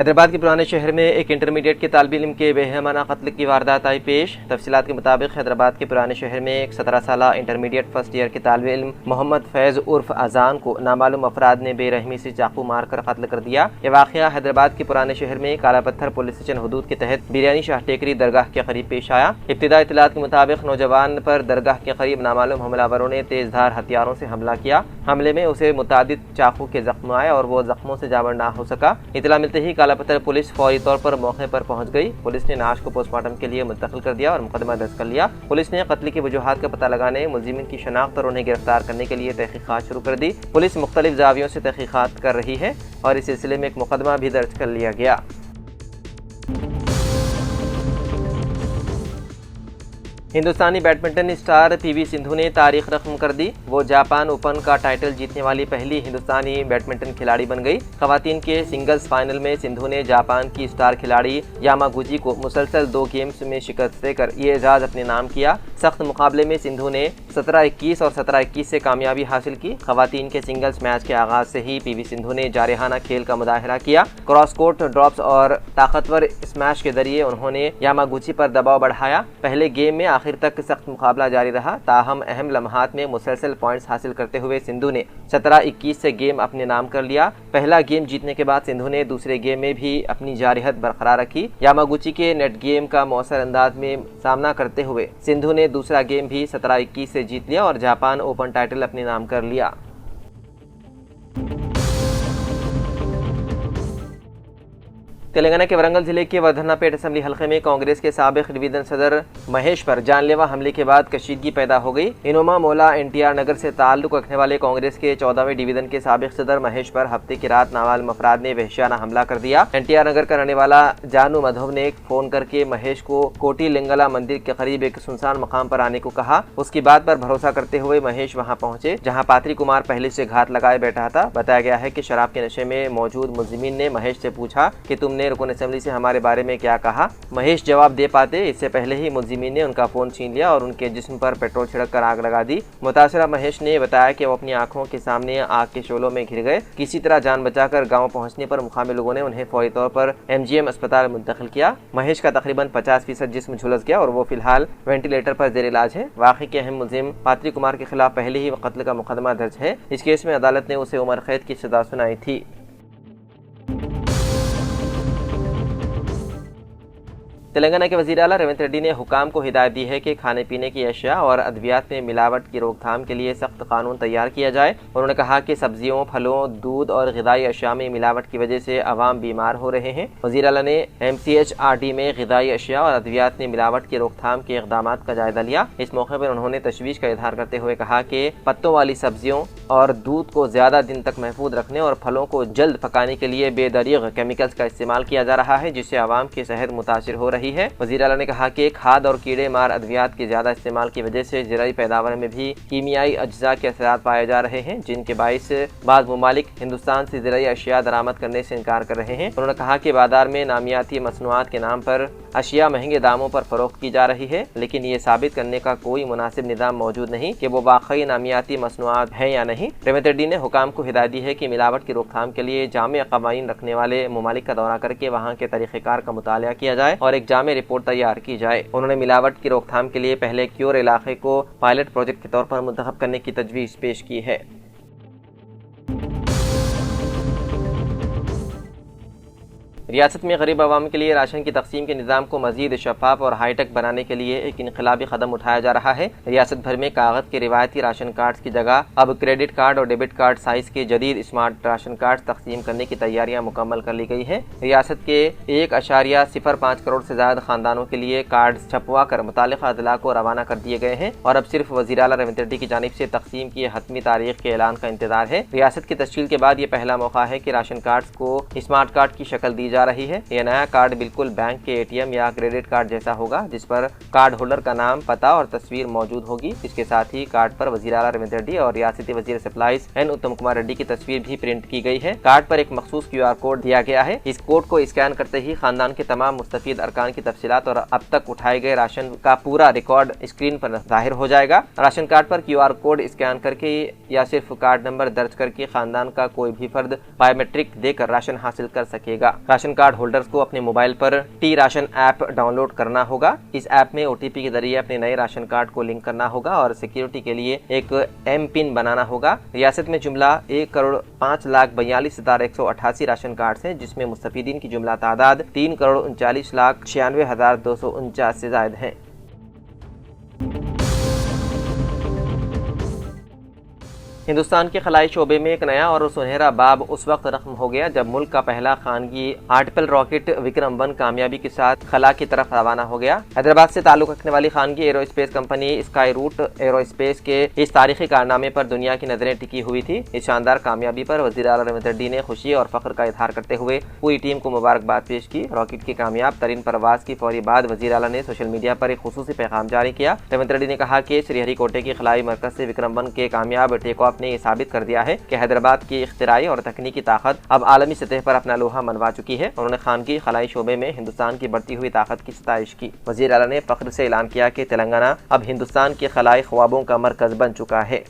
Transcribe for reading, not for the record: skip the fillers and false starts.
हैदराबाद के पुराने शहर में एक इंटरमीडिएट के तालिब इल्म के बेरहमाना कत्ल की वारदात आई पेश। तफसीलात के मुताबिक हैदराबाद के पुराने शहर में एक 17 साल इंटरमीडिएट फर्स्ट ईयर के तालिब इल्म मोहम्मद फैज़ उर्फ अजान को नामालूम अफराद ने बेरहमी से चाकू मारकर कत्ल कर दिया। यह वाक़या हैदराबाद के पुराने शहर में काला पत्थर पुलिस स्टेशन हदूद के तहत बिरयानी शाह टेकरी दरगाह के करीब पेश आया। इब्तिदाई इत्तलात के मुताबिक नौजवान पर दरगाह के करीब नामालूम हमलावरों ने तेजधार हथियारों से हमला किया। हमले में उसे मुतादिद चाकू के जख्म आए और वो जख्मों से जाबर ना हो सका। इतला मिलते ही काला पत्थर पुलिस फौरी तौर पर मौके पर पहुंच गई। पुलिस ने नाश को पोस्टमार्टम के लिए मुंतकिल कर दिया और मुकदमा दर्ज कर लिया। पुलिस ने कत्ल की वजूहात का पता लगाने, मुलजिमीन की शनाख्त और उन्हें गिरफ्तार करने के लिए तहकीकात शुरू कर दी। पुलिस मुख्तलिफ जावियों से तहकीकात कर रही है और इस सिलसिले में एक मुकदमा भी दर्ज कर लिया गया। हिंदुस्तानी बैडमिंटन स्टार पीवी सिंधु ने तारीख रकम कर दी। वो जापान ओपन का टाइटल जीतने वाली पहली हिंदुस्तानी बैडमिंटन खिलाड़ी बन गई। खवातीन के सिंगल्स फाइनल में सिंधु ने जापान की स्टार खिलाड़ी यामागुची को मुसलसल 2 गेम्स में शिकस्त देकर ये एजाज अपने नाम किया। सख्त मुकाबले में सिंधु ने 17-21 और 17-21 से कामयाबी हासिल की। खवातीन के सिंगल्स मैच के आगाज से ही पीवी सिंधु ने जारहाना खेल का मुजाहरा किया। क्रॉस कोर्ट ड्रॉप्स और ताकतवर स्मैश के जरिए उन्होंने यामागुची पर दबाव बढ़ाया। पहले गेम में आखिर तक सख्त मुकाबला जारी रहा। ताहम अहम लम्हात में मुसलसल पॉइंट्स हासिल करते हुए सिंधु ने 17-21 से गेम अपने नाम कर लिया। पहला गेम जीतने के बाद सिंधु ने दूसरे गेम में भी अपनी जारहत बरकरार रखी। यामागुची के नेट गेम का मौसर अंदाज में सामना करते हुए सिंधु ने दूसरा गेम भी 17-21 से जीत लिया और जापान ओपन टाइटल अपने नाम कर लिया। तेलंगाना के वरंगल जिले के वर्धन्नापेट असेंबली हलके में कांग्रेस के साबिक डिवीजन सदर महेश पर जानलेवा हमले के बाद कशीदगी पैदा हो गई। इनोमा मोला NTR नगर से ताल्लुक रखने वाले कांग्रेस के 14वें डिवीजन के साबिक सदर महेश पर हफ्ते की रात नामालूम अफराद ने वहशियाना हमला कर दिया। NTR नगर का रहने वाला जानू मधव ने फोन करके महेश को कोटी लिंगला मंदिर के करीब एक सुनसान मकाम पर आने को कहा। उसकी बात पर भरोसा करते हुए महेश वहां पहुंचे, जहां पात्री कुमार पहले से घात लगाए बैठा था। बताया गया है कि शराब के नशे में मौजूद मुलजिमीन ने महेश से पूछा कि तुमने रुकन असेंबली से हमारे बारे में क्या कहा। महेश जवाब दे पाते इससे पहले ही मुलजिमीन ने उनका फोन छीन लिया और उनके जिस्म पर पेट्रोल छिड़क कर आग लगा दी। मुतासरा महेश ने बताया कि वो अपनी आंखों के सामने आग के शोलों में घिर गए। किसी तरह जान बचाकर गांव पहुंचने पर मुकामी लोगों ने उन्हें फौरी तौर पर MGM अस्पताल मुंतकिल किया। महेश का तकरीबन 50% जिस्म झुलस गया और वो फिलहाल वेंटिलेटर पर जेर इलाज है। वाक़ई के अहम मुलजिम पात्री कुमार के खिलाफ पहले ही कत्ल का मुकदमा दर्ज है। इस केस में अदालत ने उसे उम्र कैद की सजा सुनाई थी। तेलंगाना के वज़ीर आला रेवंत रेड्डी ने हुकाम को हिदायत दी है कि खाने पीने की अशिया और अद्वियात में मिलावट की रोकथाम के लिए सख्त कानून तैयार किया जाए। उन्होंने कहा कि सब्जियों, फलों, दूध और ग़िज़ाई अशिया में मिलावट की वजह से अवाम बीमार हो रहे हैं। वज़ीर आला ने MCHRD में ग़िज़ाई अशिया और अद्वियात में मिलावट की रोकथाम के इक़दाम का जायजा लिया। इस मौके पर उन्होंने तशवीश का इज़हार करते हुए कहा कि पत्तों वाली सब्जियों और दूध को ज़्यादा दिन तक महफूज रखने और फलों को जल्द पकाने के लिए बेदरीग केमिकल्स का इस्तेमाल किया जा रहा है, जिससे अवाम की सेहत मुतासिर हो रही है। वज़ीर आला ने कहा कि खाद और कीड़े मार अद्वियात के ज्यादा इस्तेमाल की वजह से ज़राई पैदावार में भी कीमियाई अज्जा के असरात पाए जा रहे हैं, जिनके बाइस बाद मुमालिक हिंदुस्तान से ज़राई अशिया दरामद करने से इनकार कर रहे हैं। उन्होंने कहा कि बाजार में नामियाती मसनूआत के नाम पर अशिया महंगे दामों पर फरोख्त की जा रही है, लेकिन ये साबित करने का कोई मुनासिब निज़ाम मौजूद नहीं कि वो वाकई नामियाती मसनूआत है या नहीं। रेवंत रेड्डी ने हुकाम को हिदायत दी है कि मिलावट की रोकथाम के लिए जामे क़वानीन रखने वाले मुमालिक का दौरा करके वहाँ के तरीक़ेकार का मुतालिया किया जाए और एक जामे रिपोर्ट तैयार की जाए। उन्होंने मिलावट की रोकथाम के लिए पहले क्योर इलाके को पायलट प्रोजेक्ट के तौर पर मुंतखब करने की तजवीज़ पेश की है। रियासत में गरीब आवाम के लिए राशन की तकसीम के निज़ाम को मज़ीद शफाफ और हाईटेक बनाने के लिए एक इनकलाबी कदम उठाया जा रहा है। रियासत भर में कागज़ के रिवायती राशन कार्ड की जगह अब क्रेडिट कार्ड और डेबिट कार्ड साइज़ के जदीद स्मार्ट राशन कार्ड तकसीम करने की तैयारियां मुकम्मल कर ली गई है। रियासत के 1.05 करोड़ से ज़्यादा खानदानों के लिए कार्ड छपवा कर मुतालिका अदला को रवाना कर दिए गए हैं और अब सिर्फ वज़ीर आला रेवंत रेड्डी की जानिब से तकसीम की हतमी तारीख के ऐलान का इंतजार है। रियासत की तश्कील के बाद ये पहला मौका है कि राशन कार्ड को स्मार्ट कार्ड की शक्ल दी जा रही है। यह नया कार्ड बिल्कुल बैंक के ATM या क्रेडिट कार्ड जैसा होगा, जिस पर कार्ड होल्डर का नाम, पता और तस्वीर मौजूद होगी। इसके साथ ही कार्ड पर वज़ीर आला रेवंत रेड्डी और रियासती वज़ीर सप्लाईज N उत्तम कुमार रेड्डी की तस्वीर भी प्रिंट की गई है। कार्ड पर एक मखसूस QR कोड दिया गया है। इस कोड को स्कैन करते ही खानदान के तमाम मुस्तफीद अरकान की तफसीलात और अब तक उठाए गए राशन का पूरा रिकॉर्ड स्क्रीन पर जाहिर हो जाएगा। राशन कार्ड पर QR कोड स्कैन करके या सिर्फ कार्ड नंबर दर्ज करके खानदान का कोई भी फर्द बायोमेट्रिक देकर राशन हासिल कर सकेगा। राशन कार्ड होल्डर्स को अपने मोबाइल पर टी राशन ऐप डाउनलोड करना होगा। इस ऐप में OTP के जरिए अपने नए राशन कार्ड को लिंक करना होगा और सिक्योरिटी के लिए एक M पिन बनाना होगा। रियासत में जुमला 1,05,42,188 राशन कार्ड हैं, जिसमें मुस्तफीदीन की जुमला तादाद 3,39,96,249 से ज़ायद है। हिंदुस्तान के खलाई शोबे में एक नया और सुनहरा बाब उस वक्त रकम हो गया जब मुल्क का पहला खानगी आर्टिपल रॉकेट विक्रम-1 कामयाबी के साथ खला की तरफ रवाना हो गया। हैदराबाद से ताल्लुक रखने वाली खानगी aerospace company Skyroot aerospace के इस तारीखी कारनामे पर दुनिया की नजरें टिकी हुई थी। इस शानदार कामयाबी पर वज़ीर आला रेवंत रेड्डी ने खुशी और फख्र का इजहार करते हुए पूरी टीम को मुबारकबाद पेश की। रॉकेट की कामयाब तरीन परवाज की फौरी बाद वज़ीर आला ने सोशल मीडिया पर एक खुसूसी पैगाम जारी किया। रेवंत रेड्डी ने कहा कि श्रीहरिकोटे के खलाई मरकज से विक्रम-1 के कामयाब टेक ऑफ ने साबित कर दिया है कि हैदराबाद की इख्तिराई और तकनीकी ताकत अब आलमी सतह पर अपना लोहा मनवा चुकी है। उन्होंने खानगी खलाई शोबे में हिंदुस्तान की बढ़ती हुई ताकत की सताइश की। वज़ीर आला ने फख्र से ऐलान किया कि तेलंगाना अब हिंदुस्तान के खलाई ख्वाबों का मरकज बन चुका है।